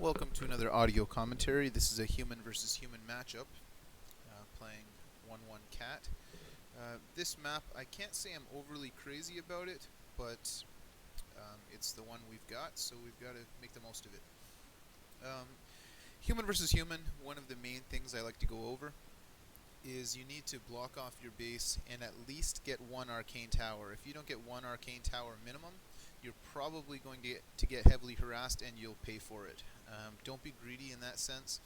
Welcome to another audio commentary. This is a human versus human matchup, playing 1-1 cat. This map, I can't say I'm overly crazy about it, but it's the one we've got, so we've got to make the most of it. Human versus human, one of the main things I like to go over is you need to block off your base and at least get one arcane tower. If you don't get one arcane tower minimum, you're probably going to get heavily harassed and you'll pay for it. Don't be greedy in that sense.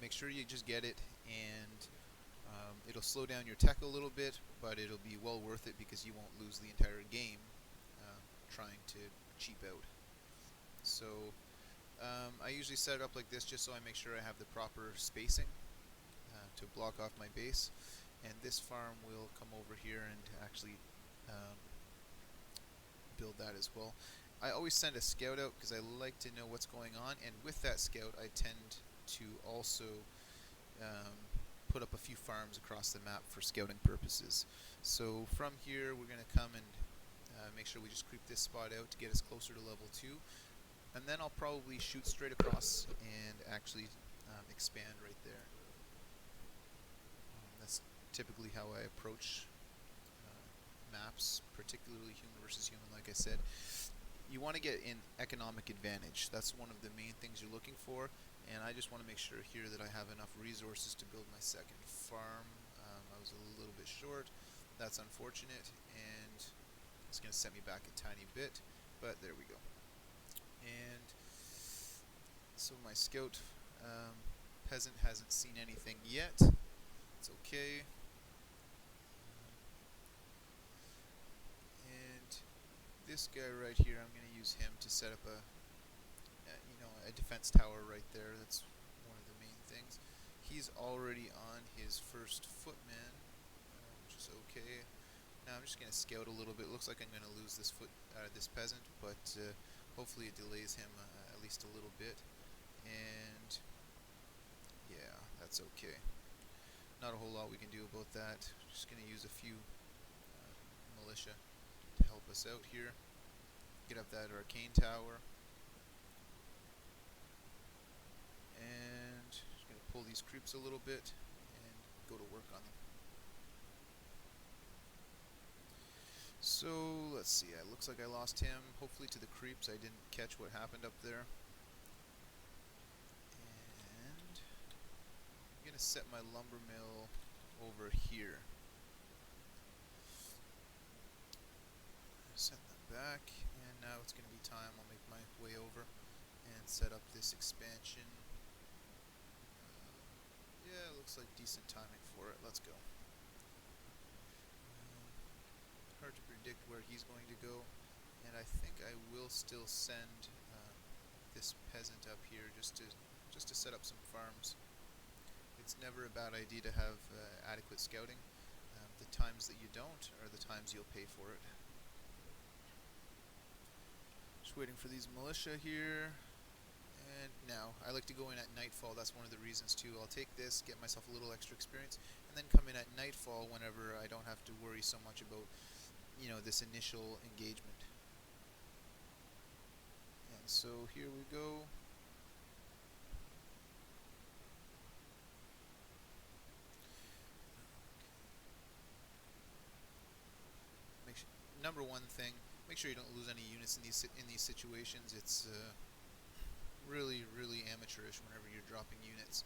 Make sure you just get it, and it'll slow down your tech a little bit, but it'll be well worth it because you won't lose the entire game trying to cheap out. So I usually set it up like this just so I make sure I have the proper spacing to block off my base, and this farm will come over here and actually build that as well. I always send a scout out because I like to know what's going on, and with that scout I tend to also put up a few farms across the map for scouting purposes. So from here we're going to come and make sure we just creep this spot out to get us closer to level 2, and then I'll probably shoot straight across and actually expand right there. That's typically how I approach maps, particularly human versus human. Like I said, you want to get an economic advantage. That's one of the main things you're looking for, and I just want to make sure here that I have enough resources to build my second farm. I was a little bit short. That's unfortunate, and it's going to set me back a tiny bit, but there we go. And so my scout peasant hasn't seen anything yet. It's okay. This guy right here, I'm going to use him to set up a defense tower right there. That's one of the main things. He's already on his first footman, which is okay. Now I'm just going to scout a little bit. Looks like I'm going to lose this peasant, but hopefully it delays him at least a little bit. And yeah, that's okay. Not a whole lot we can do about that. Just going to use a few militia to help us out here. Get up that arcane tower, and just going to pull these creeps a little bit and go to work on them. So let's see, it looks like I lost him, hopefully to the creeps. I didn't catch what happened up there. And I'm going to set my lumber mill over here. Send them back, and now it's going to be time. I'll make my way over and set up this expansion. Yeah, it looks like decent timing for it. Let's go. Hard to predict where he's going to go, and I think I will still send this peasant up here just to set up some farms. It's never a bad idea to have adequate scouting. The times that you don't are the times you'll pay for it. Just waiting for these militia here. And now, I like to go in at nightfall. That's one of the reasons too. I'll take this, get myself a little extra experience, and then come in at nightfall whenever I don't have to worry so much about, this initial engagement. And so here we go. Number one thing, make sure you don't lose any units in these situations. It's really amateurish whenever you're dropping units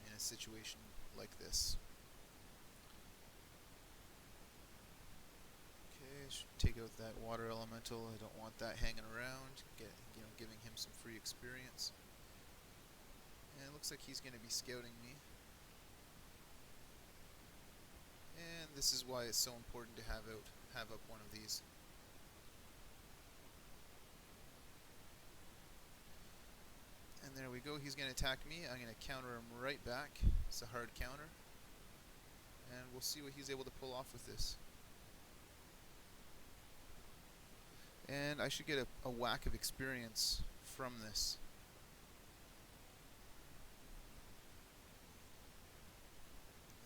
in a situation like this. Okay, should take out that water elemental. I don't want that hanging around. Giving him some free experience. And it looks like he's going to be scouting me. And this is why it's so important to have up one of these. And there we go. He's going to attack me. I'm going to counter him right back. It's a hard counter. And we'll see what he's able to pull off with this. And I should get a whack of experience from this.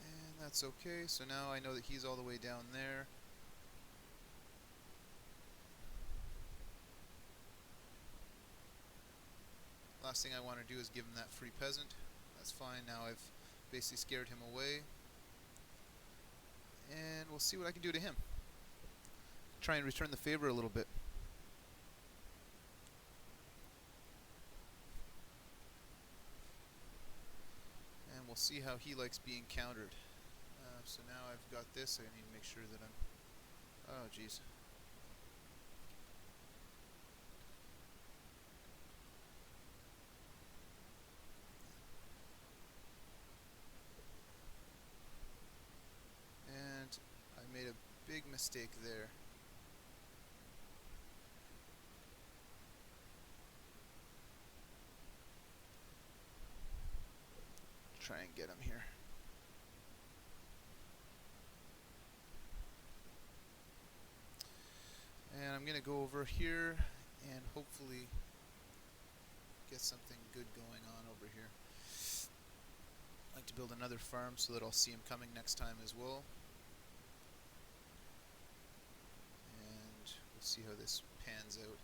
And that's okay. So now I know that he's all the way down there. Last thing I want to do is give him that free peasant. That's fine, now I've basically scared him away. And we'll see what I can do to him. Try and return the favor a little bit. And we'll see how he likes being countered. So now I've got this, I need to make sure that I'm... Oh, jeez. And I made a big mistake there. Try and get him here. And I'm going to go over here and hopefully get something good going on over here. I'd like to build another farm so that I'll see him coming next time as well. And we'll see how this pans out.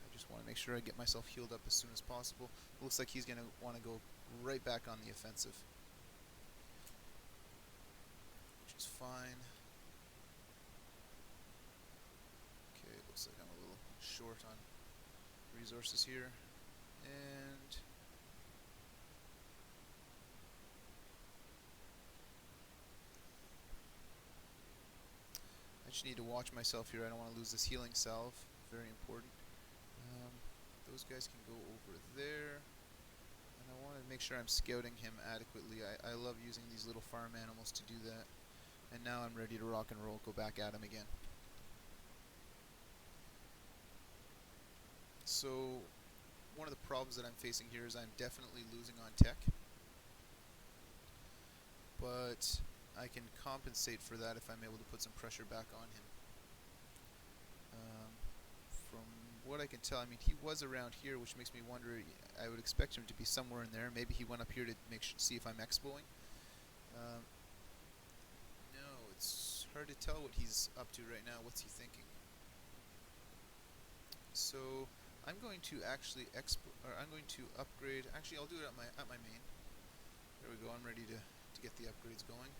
I just want to make sure I get myself healed up as soon as possible. It looks like he's going to want to go right back on the offensive, which is fine. Okay, it looks like I'm a little short on resources here, and I just need to watch myself here. I don't want to lose this healing salve, very important. Those guys can go over there. I want to make sure I'm scouting him adequately. I love using these little farm animals to do that. And now I'm ready to rock and roll, go back at him again. So, one of the problems that I'm facing here is I'm definitely losing on tech. But I can compensate for that if I'm able to put some pressure back on him. From what I can tell, I mean, he was around here, which makes me wonder. I would expect him to be somewhere in there. Maybe he went up here to see if I'm expoing. No, it's hard to tell what he's up to right now. What's he thinking? So I'm going to actually I'm going to upgrade. Actually, I'll do it at my main. There we go. I'm ready to get the upgrades going.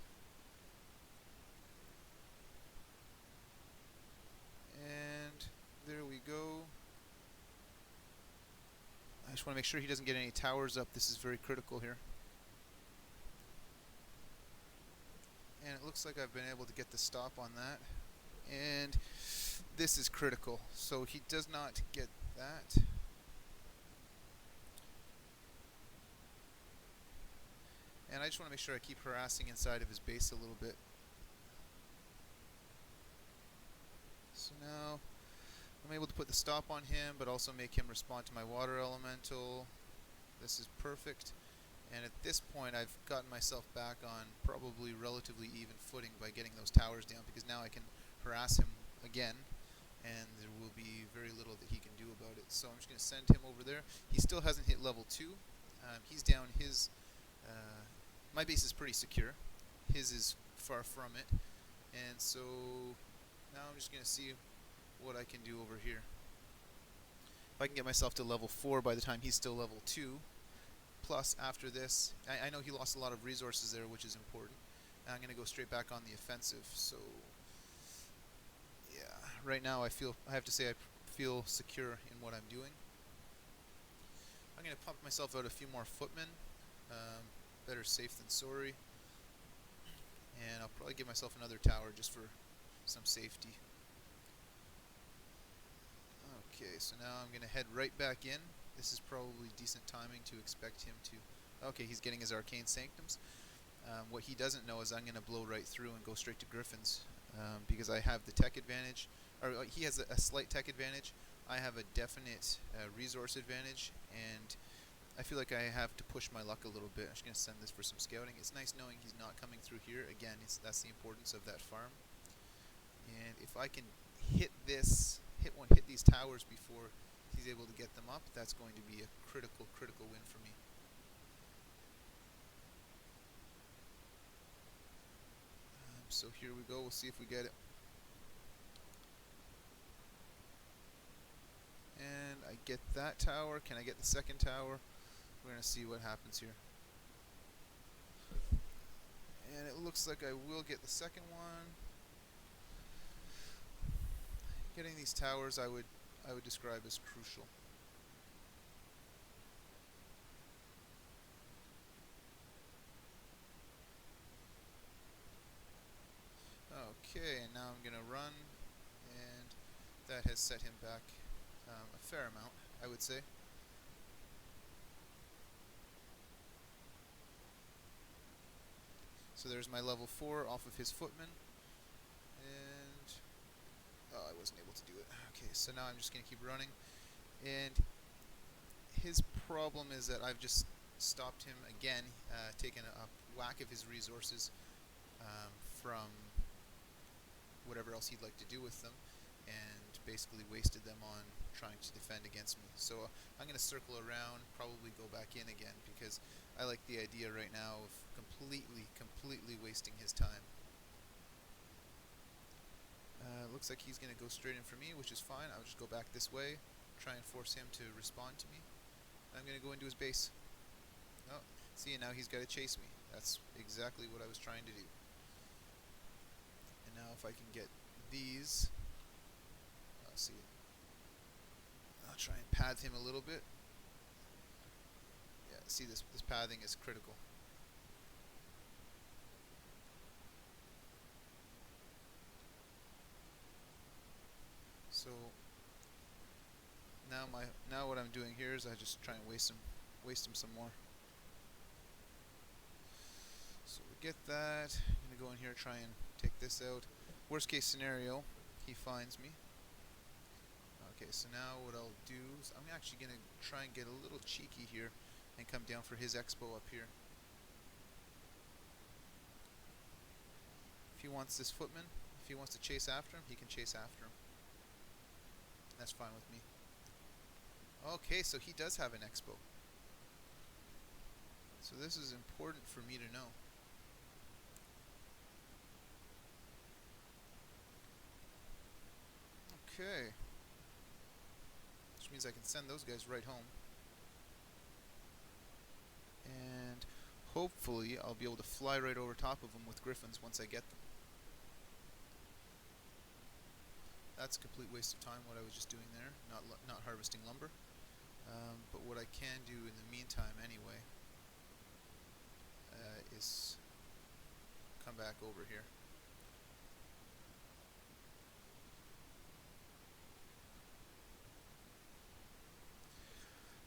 And there we go. I just want to make sure he doesn't get any towers up. This is very critical here. And it looks like I've been able to get the stop on that. And this is critical. So he does not get that. And I just want to make sure I keep harassing inside of his base a little bit. So now I'm able to put the stop on him, but also make him respond to my water elemental. This is perfect. And at this point, I've gotten myself back on probably relatively even footing by getting those towers down, because now I can harass him again, and there will be very little that he can do about it. So I'm just going to send him over there. He still hasn't hit level 2. He's down his... my base is pretty secure. His is far from it. And so now I'm just going to see what I can do over here. If I can get myself to level 4 by the time he's still level 2, plus after this, I know he lost a lot of resources there, which is important. And I'm going to go straight back on the offensive. So yeah, right now I have to say I feel secure in what I'm doing. I'm going to pump myself out a few more footmen. Better safe than sorry. And I'll probably give myself another tower just for some safety. Okay, so now I'm going to head right back in. This is probably decent timing to expect him to... Okay, he's getting his arcane sanctums. What he doesn't know is I'm going to blow right through and go straight to griffins, because I have the tech advantage. Or he has a slight tech advantage. I have a definite resource advantage, and I feel like I have to push my luck a little bit. I'm just going to send this for some scouting. It's nice knowing he's not coming through here. Again, that's the importance of that farm. And if I can hit these towers before he's able to get them up, that's going to be a critical win for me. so here we go. We'll see if we get it. And I get that tower. Can I get the second tower? We're going to see what happens here. And it looks like I will get the second one. Getting these towers I would describe as crucial. Okay, and now I'm going to run, and that has set him back a fair amount, I would say. So there's my level 4 off of his footman, and oh, I wasn't able to do it. Okay, so now I'm just going to keep running, and his problem is that I've just stopped him again, taken a whack of his resources from whatever else he'd like to do with them, and basically wasted them on trying to defend against me. So I'm going to circle around, probably go back in again, because I like the idea right now of completely wasting his time. Looks like he's going to go straight in for me, which is fine. I'll just go back this way, try and force him to respond to me. I'm going to go into his base. Oh, see, now he's got to chase me. That's exactly what I was trying to do. And now if I can get these, I'll see it. I'll try and path him a little bit. Yeah, see, this pathing is critical. So now what I'm doing here is I just try and waste him some more. So we get that. I'm gonna go in here, try and take this out. Worst case scenario, he finds me. Okay, so now what I'll do is I'm actually gonna try and get a little cheeky here and come down for his expo up here. If he wants this footman, if he wants to chase after him, he can chase after him. That's fine with me. Okay, so he does have an expo. So this is important for me to know. Okay. Which means I can send those guys right home. And hopefully I'll be able to fly right over top of them with griffins once I get them. That's a complete waste of time, what I was just doing there, not harvesting lumber. But what I can do in the meantime anyway is come back over here.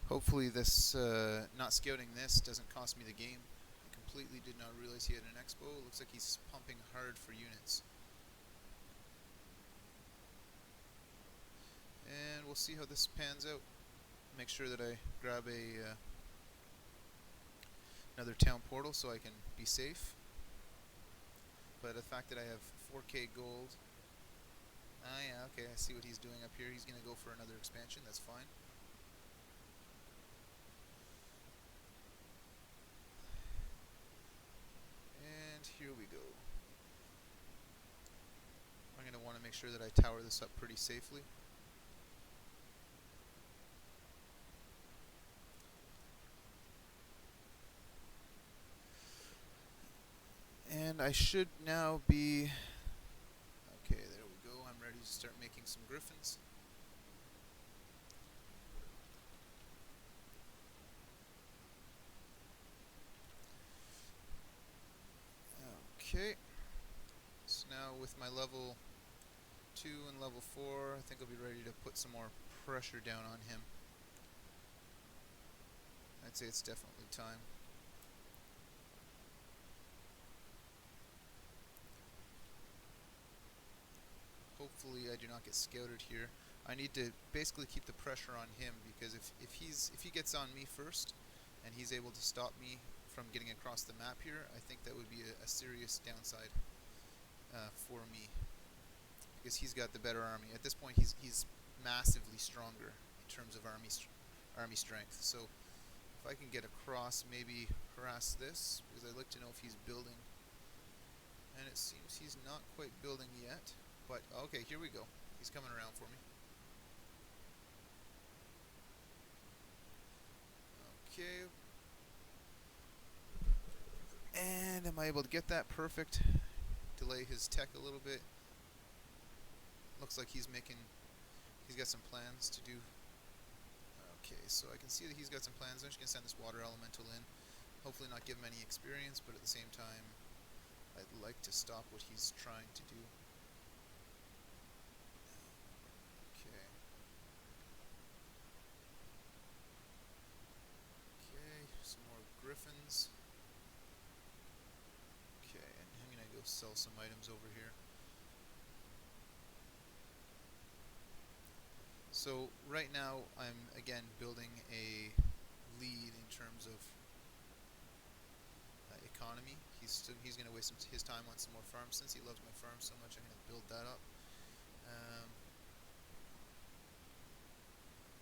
Hopefully this, not scouting this, doesn't cost me the game. I completely did not realize he had an expo. It looks like he's pumping hard for units. And we'll see how this pans out. Make sure that I grab another town portal so I can be safe. But the fact that I have 4k gold, yeah, okay, I see what he's doing up here. He's going to go for another expansion, that's fine. And here we go. I'm going to want to make sure that I tower this up pretty safely. And I should now be... Okay, there we go. I'm ready to start making some griffins. Okay. So now with my level 2 and level 4, I think I'll be ready to put some more pressure down on him. I'd say it's definitely time. Hopefully I do not get scouted here. I need to basically keep the pressure on him, because if he gets on me first and he's able to stop me from getting across the map here, I think that would be a serious downside for me, because he's got the better army. At this point he's massively stronger in terms of army strength. So if I can get across, maybe harass this, because I'd like to know if he's building And it seems he's not quite building yet. But, okay, here we go. He's coming around for me. Okay. And am I able to get that? Perfect. Delay his tech a little bit. Looks like he's got some plans to do. Okay, so I can see that he's got some plans. I'm just going to send this water elemental in. Hopefully not give him any experience, but at the same time, I'd like to stop what he's trying to do. Okay. Okay, some more griffins. Okay, and I'm going to go sell some items over here. So right now I'm again building a lead in terms of economy. He's going to waste his time on some more farms. Since he loves my farm so much, I'm going to build that up. I'm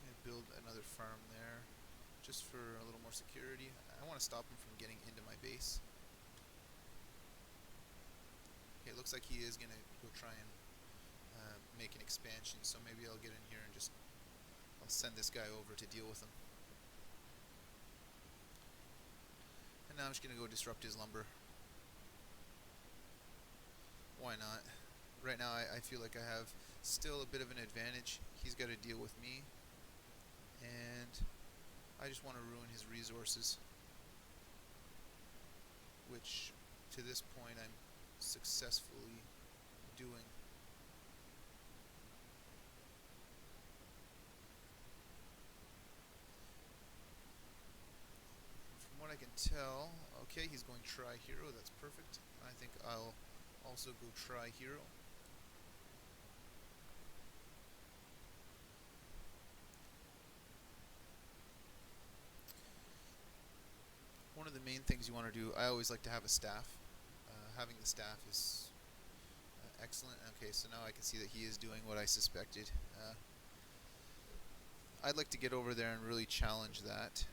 going to build another farm there just for a little more security. I want to stop him from getting into my base. Okay, it looks like he is going to go try and make an expansion, so maybe I'll get in here and I'll send this guy over to deal with him. And now I'm just going to go disrupt his lumber. Why not? Right now I feel like I have still a bit of an advantage. He's got to deal with me, and I just want to ruin his resources, which to this point I'm successfully doing. From what I can tell, okay, he's going tri-hero, that's perfect. I think I'll also go tri-hero. One of the main things you want to do, I always like to have a staff. Having the staff is excellent. Okay, so now I can see that he is doing what I suspected. I'd like to get over there and really challenge that.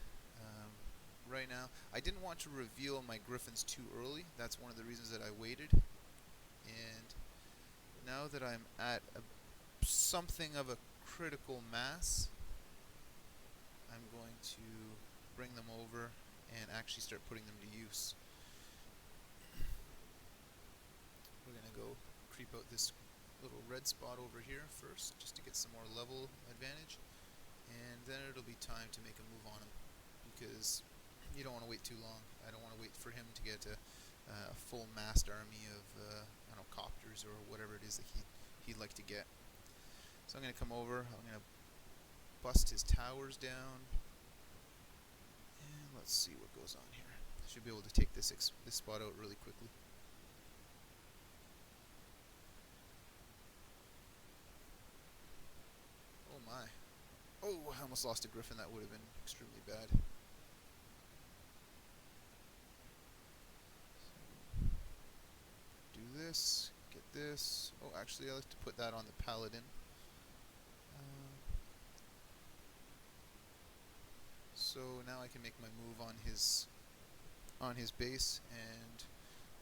Right now, I didn't want to reveal my griffins too early. That's one of the reasons that I waited. And now that I'm at something of a critical mass, I'm going to bring them over and actually start putting them to use. We're going to go creep out this little red spot over here first, just to get some more level advantage, and then it'll be time to make a move on him, because you don't want to wait too long. I don't want to wait for him to get a full massed army of I don't know, copters or whatever it is that he'd like to get. So I'm going to come over, I'm going to bust his towers down, and let's see what goes on here. Should be able to take this spot out really quickly. Oh my. Oh, I almost lost a griffin. That would have been extremely bad. Do this, get this. Oh, actually I like to put that on the paladin. So now I can make my move on his base, and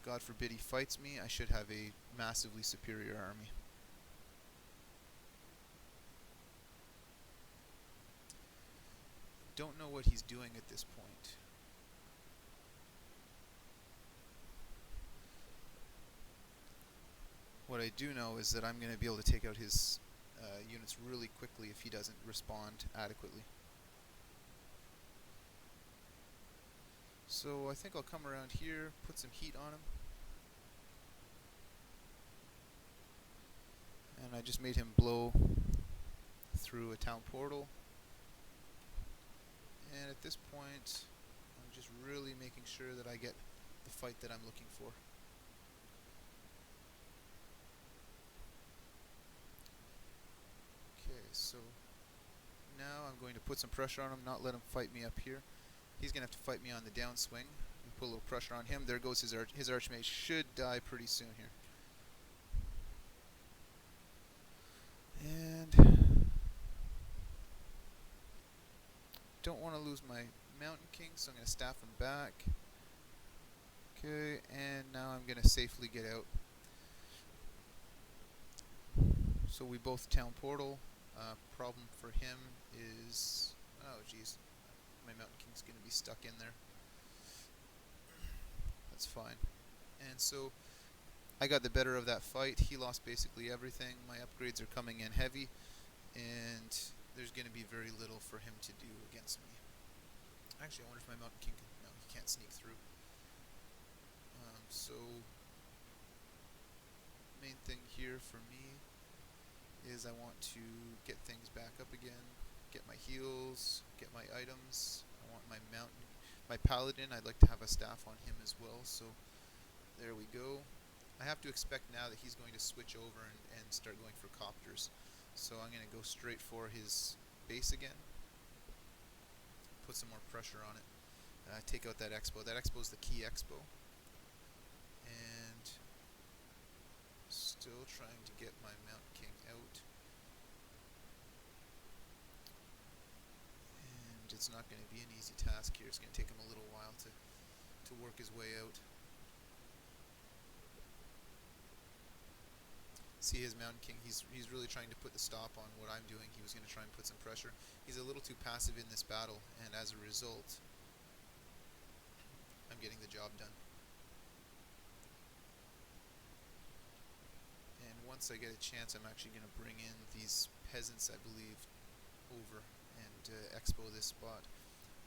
God forbid he fights me, I should have a massively superior army. Don't know what he's doing at this point. What I do know is that I'm going to be able to take out his units really quickly if he doesn't respond adequately. So I think I'll come around here, put some heat on him. And I just made him blow through a town portal. And at this point, I'm just really making sure that I get the fight that I'm looking for. Okay, so now I'm going to put some pressure on him, not let him fight me up here. He's going to have to fight me on the downswing. Put a little pressure on him. There goes his archmage. Should die pretty soon here. And don't want to lose my Mountain King, so I'm going to staff him back. Okay, and now I'm gonna safely get out. So we both town portal. Problem for him is, oh geez, my Mountain King's gonna be stuck in there. That's fine. And so I got the better of that fight. He lost basically everything. My upgrades are coming in heavy, and there's going to be very little for him to do against me. Actually, I wonder if my Mountain King can... No, he can't sneak through. So, main thing here for me is I want to get things back up again, get my heals, get my items. I want my paladin. I'd like to have a staff on him as well, so there we go. I have to expect now that he's going to switch over and start going for copters. So I'm going to go straight for his base again, put some more pressure on it, take out that expo. That expo is the key expo. And still trying to get my Mountain King out. And it's not going to be an easy task here. It's going to take him a little while to work his way out. See his Mountain King, he's really trying to put the stop on what I'm doing. He was going to try and put some pressure. He's a little too passive in this battle, and as a result, I'm getting the job done. And once I get a chance, I'm actually going to bring in these peasants, I believe, over and expo this spot.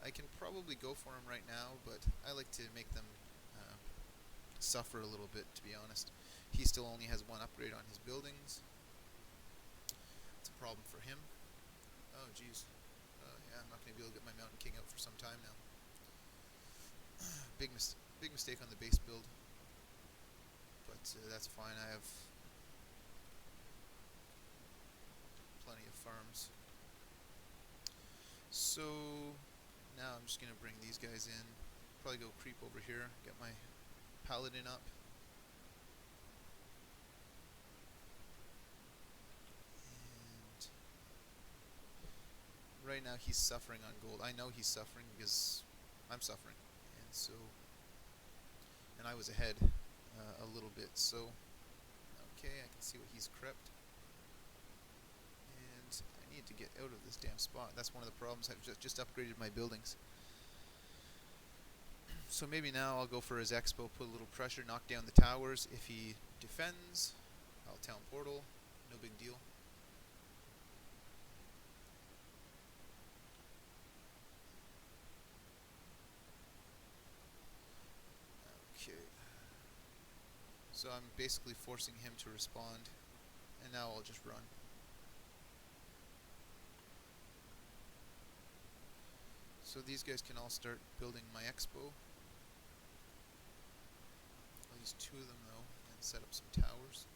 I can probably go for him right now, but I like to make them suffer a little bit, to be honest. He still only has one upgrade on his buildings. It's a problem for him. Oh, jeez. Yeah, I'm not going to be able to get my Mountain King out for some time now. Big mistake on the base build. But that's fine. I have plenty of farms. So now I'm just going to bring these guys in. Probably go creep over here, get my paladin up. Right now he's suffering on gold. I know he's suffering because I'm suffering, and I was ahead a little bit. So okay, I can see what he's crept, and I need to get out of this damn spot. That's one of the problems. I've just upgraded my buildings, so maybe now I'll go for his expo, put a little pressure, knock down the towers. If he defends, I'll town portal. No big deal. Okay. So I'm basically forcing him to respond, and now I'll just run. So these guys can all start building my expo. I'll use 2 of them though, and set up some towers.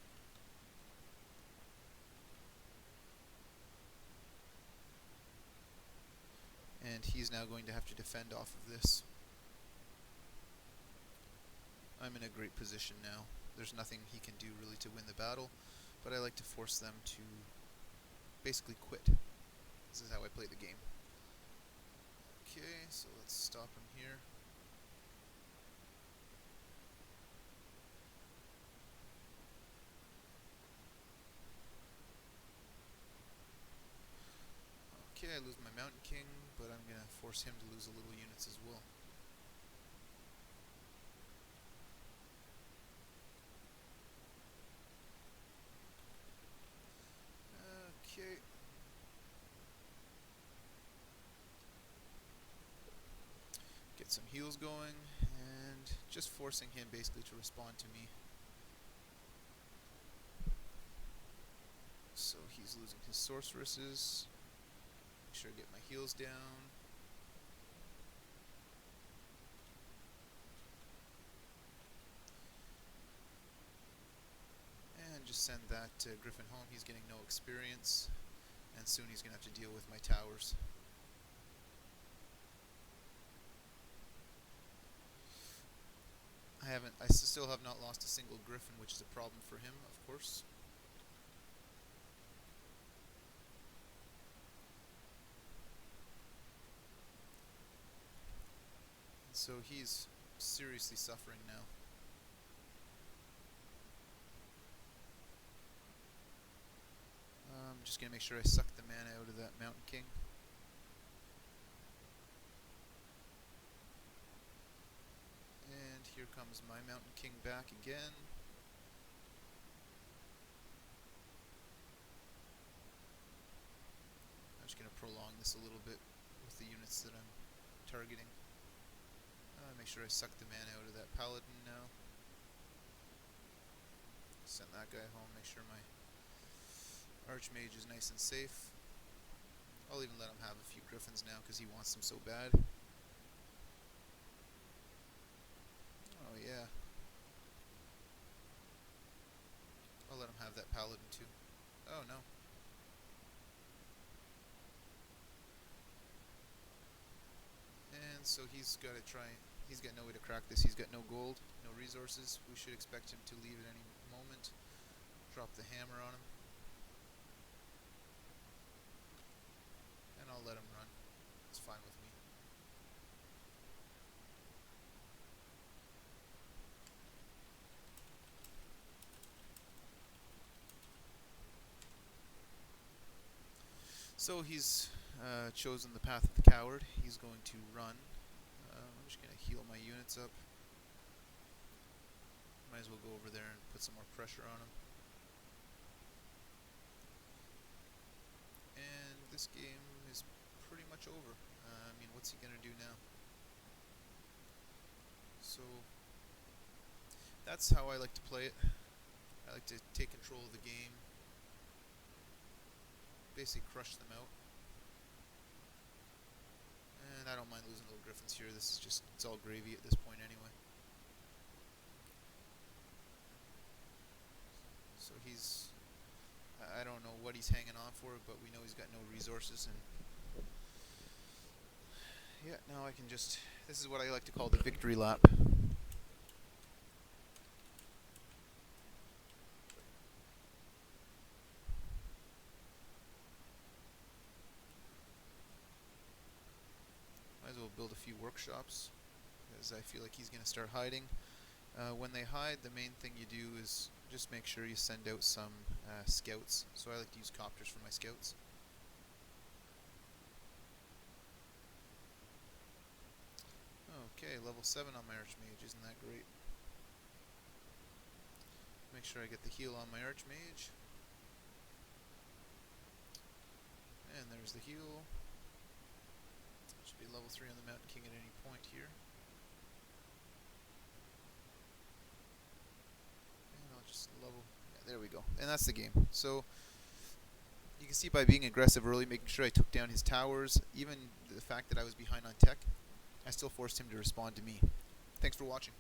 And he's now going to have to defend off of this. I'm in a great position now. There's nothing he can do really to win the battle, but I like to force them to basically quit. This is how I play the game. Okay, so let's stop him here. Okay, I lose my Mountain King, but I'm going to force him to lose a little units as well. Okay. Get some heals going, and just forcing him basically to respond to me. So he's losing his sorceresses. Make sure I get my heals down. And just send that Griffin home. He's getting no experience, and soon he's going to have to deal with my towers. I still have not lost a single Griffin, which is a problem for him, of course. So he's seriously suffering now. I'm just gonna make sure I suck the mana out of that Mountain King. And here comes my Mountain King back again. I'm just gonna prolong this a little bit with the units that I'm targeting. Make sure I suck the mana out of that Paladin now. Send that guy home, make sure my Archmage is nice and safe. I'll even let him have a few Griffins now because he wants them so bad. Oh yeah. I'll let him have that Paladin too. Oh no. And so he's got to try. He's got no way to crack this. He's got no gold, no resources. We should expect him to leave at any moment. Drop the hammer on him. And I'll let him run. It's fine with me. So he's chosen the path of the coward. He's going to run. I'm just going to heal my units up. Might as well go over there and put some more pressure on him. And this game is pretty much over. I mean, what's he going to do now? So that's how I like to play it. I like to take control of the game. Basically crush them out. And I don't mind losing little Griffins here. This is just, it's all gravy at this point anyway. So he's, I don't know what he's hanging on for, but we know he's got no resources. And yeah, now I can just, this is what I like to call the victory lap. Might as well build a few workshops, because I feel like he's going to start hiding. When they hide, the main thing you do is just make sure you send out some scouts. So I like to use copters for my scouts. Okay, level 7 on my Archmage, isn't that great? Make sure I get the heal on my Archmage. And there's the heal. Should be level 3 on the Mountain King at any point here. And I'll just level, yeah, there we go. And that's the game. So you can see by being aggressive early, making sure I took down his towers, even the fact that I was behind on tech, I still forced him to respond to me. Thanks for watching.